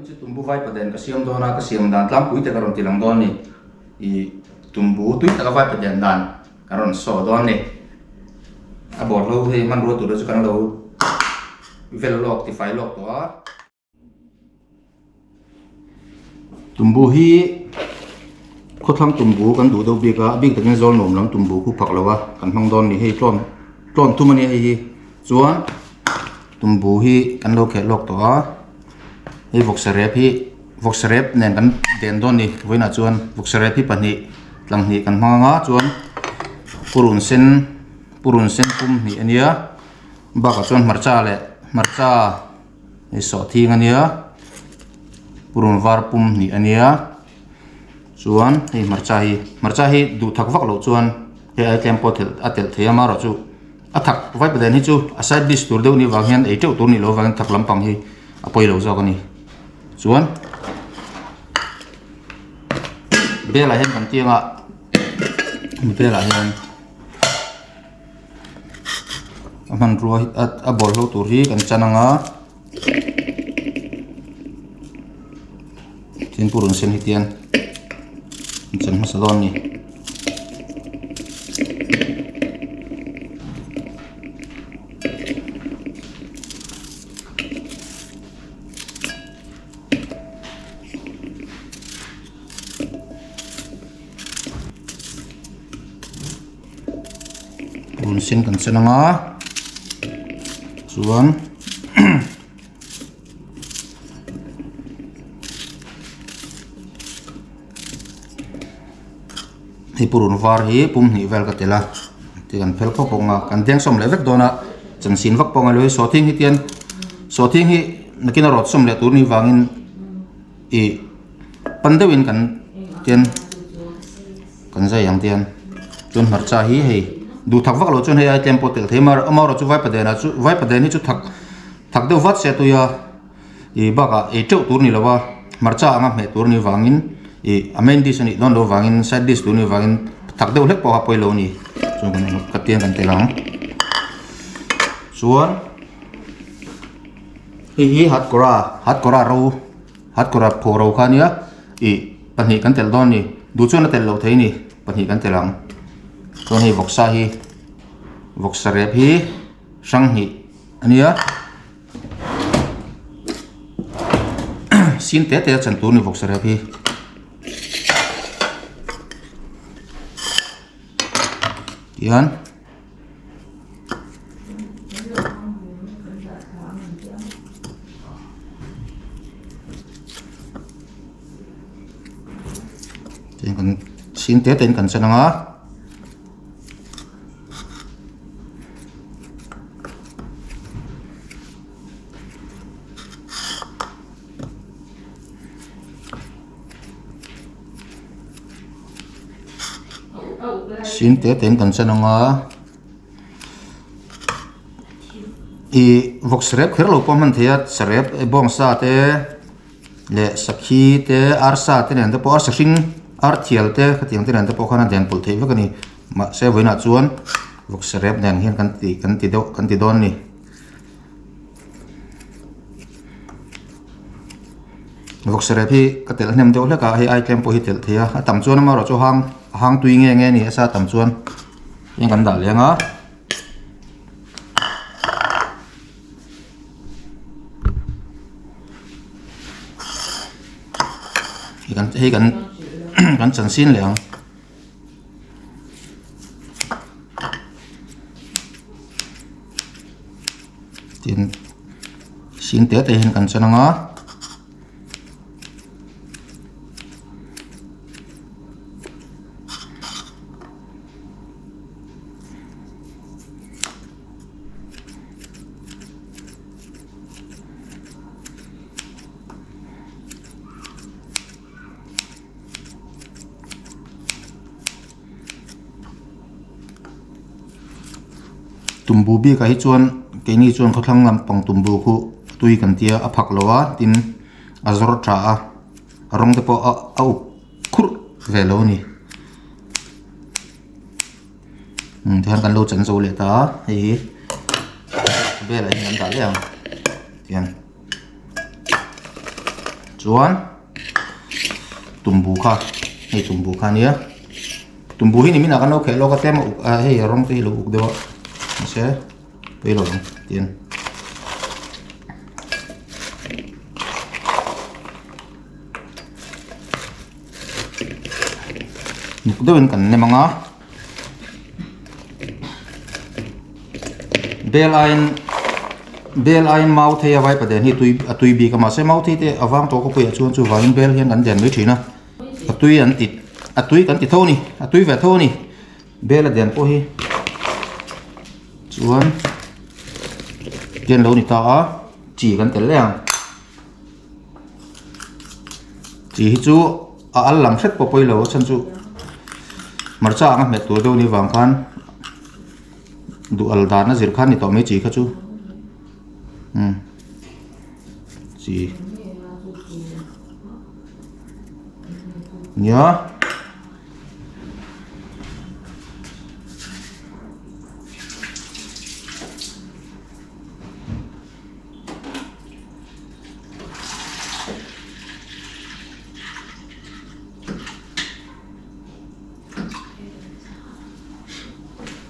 chu tumbu vai paden ka siam dona ka siam dan tlam pui te karon tilang don ni I tumbu tui ta ka vai paden dan karon so don ni abor lo he man ro tu chu kan lo vel lok ti fai lok to a tumbu hi ko thang tumbu kan du do bi ka big takin zol nom lam tumbu khu phak lawa kan hmang don ni he tron tu mani hi chuan tumbu hi kan lo khe lok to a hi voxerep nen kan den don ni voina chuan voxerep hi pani tlang ni kan hmanga chuan purun sen pum ni ania ba ka chuan marcha ni so thing ania purun var pum ni ania chuan hi marcha hi du thak vak lo chuan he ai tempo atel thema ro chu athak vai paden hi chu a side dish tur deu ni wang hian ei teu tur ni lo wang thak lampang hi apoi lo zawk ani chuan bela hen kan tianga bela hen aman ro a bol lo tur hi kan chananga tin purun sen hi tian chan ma salon ni purun sen kan chananga chuan hi purun var hi pum ni vel ka tela ti kan phel pho ponga kan deng som le vek dona chan sin vak ponga loi so thing hi nakina rot som le tur ni wangin I pandewin kan tian kan za yang tian chun marcha hi hei du thak vak lo chun hei tempo tel themar amar chu vai paden hi chu thak deu wat se tu ya I baka e teu tur ni lawa marcha anga me tur ni wangin I amen dish ni don lo wangin side dish tur ni wangin thak deu lek po ha poi lo ni chu kan ka tian kan telang chuan hi hat kora pho ro khania I pani kan tel don ni du chuan tel lo thei ni pani kan telang chuan hi voxarep hi sang hi ania sin te chan tur ni voxarep hi yan kan sin te ten kan chananga sin te ten kan chananga I voxrep kherlo poman thea sarep e bong sa te le sakhi te arsa te nen te po arsa hring ar thial te khatiang te nen te po khana den pul thei vekani ma se voina chuan voxrep nen hian kan ti don ni voxrep hi katel hnem deuh hleka hi item po hi tel thea atam chuan ma ro chu hang tui nge ni asa tam chuan eng kan dal lenga hi kan kan chan sin leng tin sin te hin kan chananga tumbu bi ka hi chuan ke ni chuan khathlang lampang tumbu khu tui kan tia a phak lowa tin azor tha a rong te po a khur velo ni thian kan lo chan zo le ta hi bela hian da leng tian chuan tumbu kha hei tumbu kha nia tumbu hi ni mina kan lo khe lo ka tem hei rong te lo uk dewa se pe lo tiền muk dewen kan ne manga bel ain mau the vai pa den hi tui bi ka ma se mau the te awang to ko pu chuan chu wangin bel hian kan den mai thina atui an tit atui kan ti tho ni atui ve tho ni bel a den po hi chuan gen lo ni ta a chi kan tel leng chi hi chu a al lam hret po poi lo chan chu marcha ang me tu do ni wang khan du al da na zir khan ni to me chi kha chu chi nhớ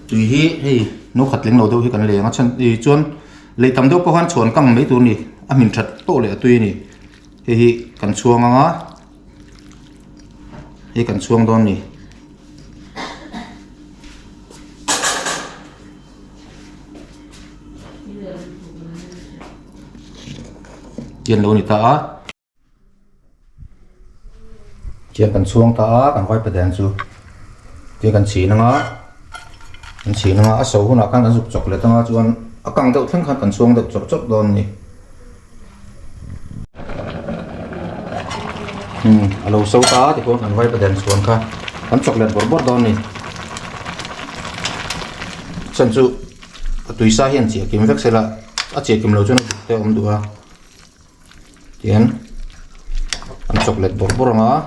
tùy hi hey nó khát lính lâu đâu hi cần lẽ ngắt chân thì chuan lấy tầm đâu có hoàn chuan căng mấy tuổi nè mình thật tổ lệ tùy nè hi cần chuông á hi cần chuông đó nè tiền lâu nè ta tiền cần chuông ta cần quay bật đèn chú tiền cần chỉ nó anh chỉ nó ở sâu nó càng dục chọc lại tăng chuan ở càng đầu thân khăn cần xuống được chọc chọc đòn nè ở lâu sâu tá thì cũng cần quay bật đèn xuống cả hắn chọc lại bớt đòn nè chân chú tùy xa hiện chỉ kiếm vết sẽ là ở chỉ kiếm lâu cho nó theo ông đùa tiền hắn chọc lại bớt ngã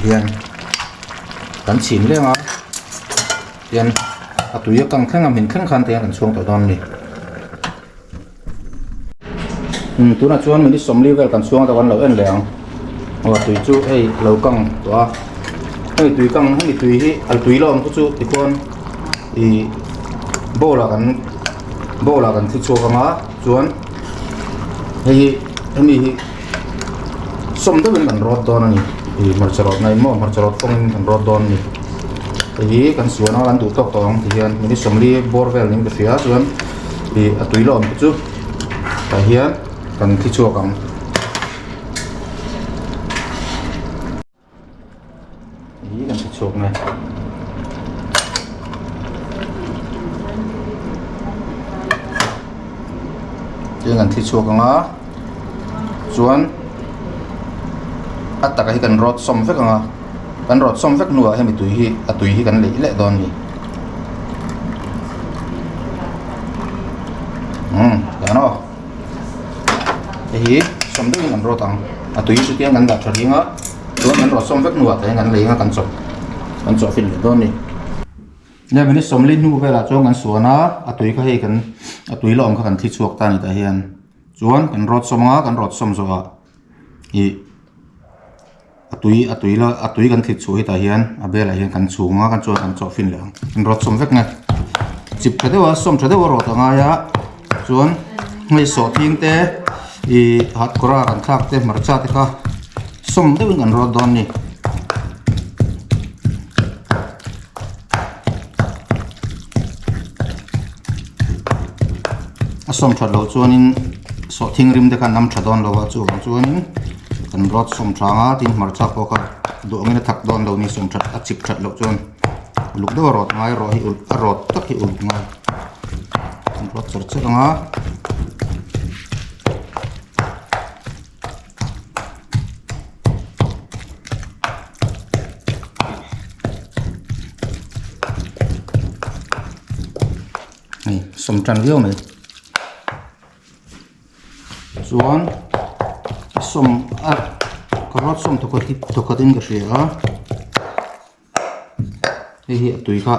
hiền cắn chín lên á hiền tụi yêu căng khăng mình khăng khăn thì cắn xuống tỏi đòn đi tụi nó chuan mình đi sống liu về cắn xuống tao vẫn lỡ ăn lẹng và tụi chú ấy lâu căng tụi hay tụi căng hay tụi hi tụi lon của chú thì con thì bô là cắn thịt chua căng á chuan hay mình sống tới bên cắn rót đòn này thì mặt trời này mà mặt trời phong thành rót đòn này thì cần xuống nó ăn đủ tốc tòng thì hiện mình sống đi bor về những cái phía xuống thì túi lon một chút và hiện cần thịt chua cắm ý cần thịt chua này chứ cần thịt chua cắm á xuống at taka hi kan rot som vek anga kan rot som vek nuwa hemi tui hi kan lei le don ni no hi som deu kan rot ang tui su tiang kan da thari nga don kan rot som vek nuwa te kan lei nga kan chop fin le don ni ne mini som lin nu vela chong kan suana tui ka hi kan tui lom ka kan thi chuak ta ni ta hian chuan kan rot som nga kan rot som zo a hi atui kan thịt chuối ta hian abela hian kan chunga kan chuan kan chop fin lang kan rot som vek nge chip thdewa som thdewa rot anga ya chuan ngei so thing te I hat kora kan thak te marcha te ka som deuh kan rot don ni a som that lo chuanin so thing rim te kan nam thadon lo wa chuanin kan rot som thanga tin marcha po ka do ngina thak don lo ni som that a chip that lo chuan luk do rot ngai ro hi ul rot tak hi ul ngai rot char che anga som tran viu mai chuan som karot som thokatin ka hria hi tui kha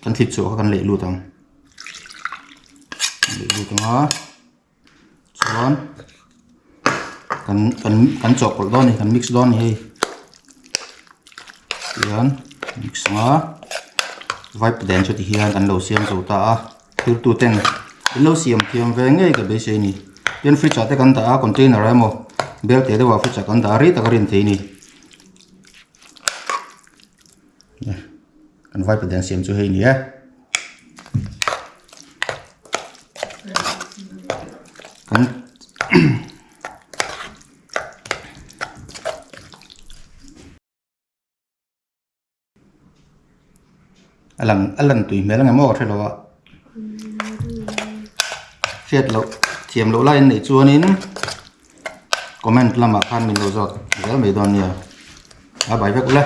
kan thlit chu kan lei lutang a chuan kan chop pol don ni kan mix don ni hei hian mix nga vai pden chu ti hian kan lo siam zo ta a thil tu ten lo siam thiam ve ngei ka be se ni pen fridge ate kan ta a container emo bel te de wa fridge kan da ri ta karin the ni kan vai pden siam chu hei ni a kan alan tui mel nga mo thelo wa fiat lo thiam lo line nei chuanin comment lama khan min lo zot gel me don nia a bai vek la